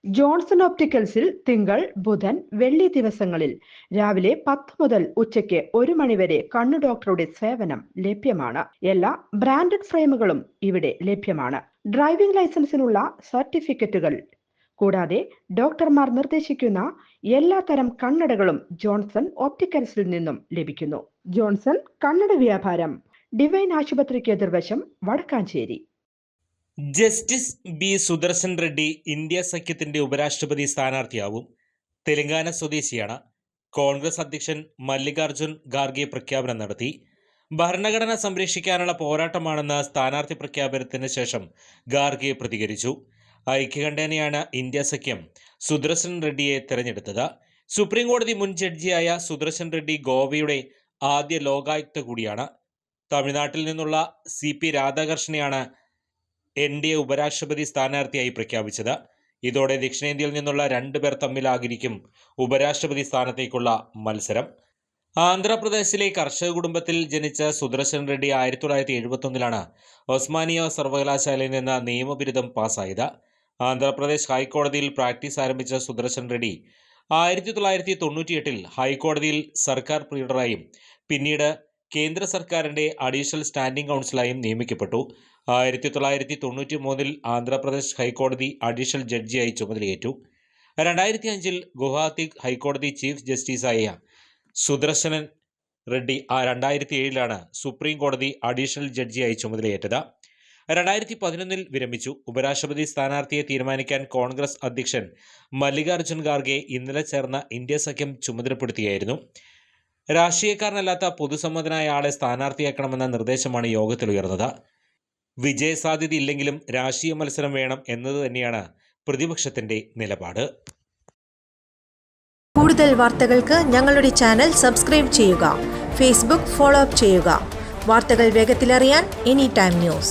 Johnson ഓപ്റ്റിക്കൽസിൽ തിങ്കൾ, ബുധൻ, വെള്ളി ദിവസങ്ങളിൽ രാവിലെ 10 മുതൽ ഉച്ചയ്ക്ക് 1 മണിവരെ കണ്ണു ഡോക്ടറുടെ സേവനം ലഭ്യമാണ്. എല്ലാ ബ്രാൻഡഡ് ഫ്രെയിമുകളും ഇവിടെ ലഭ്യമാണ്. ഡ്രൈവിംഗ് ലൈസൻസിനുള്ള സർട്ടിഫിക്കറ്റുകൾ കൂടാതെ ഡോക്ടർമാർ നിർദ്ദേശിക്കുന്ന എല്ലാ തരം കണ്ണടകളും ജോൺസൺ ഓപ്റ്റിക്കൽസിൽ നിന്നും ലഭിക്കുന്നു. ജോൺസൺ കണ്ണട വ്യാപാരം, ഡിവൈൻ ആശുപത്രിക്ക് എതിർവശം, Vadakkanchery. Justice B Sudarshan Reddy India സഖ്യത്തിന്റെ ഉപരാഷ്ട്രപതി സ്ഥാനാർത്ഥിയാവും. തെലങ്കാന സ്വദേശിയാണ്. കോൺഗ്രസ് അധ്യക്ഷൻ മല്ലികാർജുൻ ഖാർഗെ പ്രഖ്യാപനം നടത്തി. ഭരണഘടന സംരക്ഷിക്കാനുള്ള പോരാട്ടമാണെന്ന് സ്ഥാനാർത്ഥി പ്രഖ്യാപനത്തിന് ശേഷം ഖാർഗെ പ്രതികരിച്ചു. ഐക്യകണ്ഠേനയാണ് ഇന്ത്യ സഖ്യം സുദർശൻ റെഡ്ഡിയെ തെരഞ്ഞെടുത്തത്. സുപ്രീം കോടതി മുൻ ജഡ്ജിയായ സുദർശൻ റെഡ്ഡി ഗോവയുടെ ആദ്യ ലോകായുക്ത കൂടിയാണ്. തമിഴ്നാട്ടിൽ നിന്നുള്ള CP രാധാകൃഷ്ണനെയാണ് NDA ഉപരാഷ്ട്രപതി സ്ഥാനാർത്ഥിയായി പ്രഖ്യാപിച്ചത്. ഇതോടെ ദക്ഷിണേന്ത്യയിൽ നിന്നുള്ള 2 പേർ തമ്മിലായിരിക്കും ഉപരാഷ്ട്രപതി സ്ഥാനത്തേക്കുള്ള മത്സരം. ആന്ധ്രാപ്രദേശിലെ കർഷക കുടുംബത്തിൽ ജനിച്ച സുദർശൻ റെഡ്ഡി 1971 ഒസ്മാനിയ സർവകലാശാലയിൽ നിന്ന് നിയമബിരുദം പാസ്സായത്. ആന്ധ്രാപ്രദേശ് ഹൈക്കോടതിയിൽ പ്രാക്ടീസ് ആരംഭിച്ച സുദർശൻ റെഡ്ഡി 1998 ഹൈക്കോടതിയിൽ സർക്കാർ പ്ലീഡറായും പിന്നീട് കേന്ദ്ര സർക്കാരിന്റെ അഡീഷണൽ സ്റ്റാൻഡിംഗ് കൗൺസിലായും നിയമിക്കപ്പെട്ടു. 1993 ആന്ധ്രാപ്രദേശ് ഹൈക്കോടതി അഡീഷണൽ ജഡ്ജിയായി ചുമതലയേറ്റു. 2005 ഗുവാഹത്തി ഹൈക്കോടതി ചീഫ് ജസ്റ്റിസായ സുദർശൻ റെഡ്ഡി 2007 സുപ്രീം കോടതി അഡീഷണൽ ജഡ്ജിയായി ചുമതലയേറ്റത്. 2011 വിരമിച്ചു. ഉപരാഷ്ട്രപതി സ്ഥാനാർത്ഥിയെ തീരുമാനിക്കാൻ കോൺഗ്രസ് അധ്യക്ഷൻ മല്ലികാർജുൻ ഖാർഗെ ഇന്നലെ ചേർന്ന ഇന്ത്യ സഖ്യം ചുമതലപ്പെടുത്തിയായിരുന്നു. രാഷ്ട്രീയക്കാരനല്ലാത്ത പൊതുസമ്മതനായ ആളെ സ്ഥാനാർത്ഥിയാക്കണമെന്ന നിർദ്ദേശമാണ് യോഗത്തിൽ ഉയർന്നത്. വിജയസാധ്യതയില്ലെങ്കിലും രാഷ്ട്രീയ മത്സരം വേണം എന്നത് തന്നെയാണ് പ്രതിപക്ഷത്തിന്റെ നിലപാട്. കൂടുതൽ വാർത്തകൾക്ക് ഞങ്ങളുടെ ചാനൽ സബ്സ്ക്രൈബ് ചെയ്യുക. ഫേസ്ബുക്ക് ഫോളോ അപ്പ് ചെയ്യുക. വാർത്തകൾ വേഗത്തിലറിയാൻ Anytime News.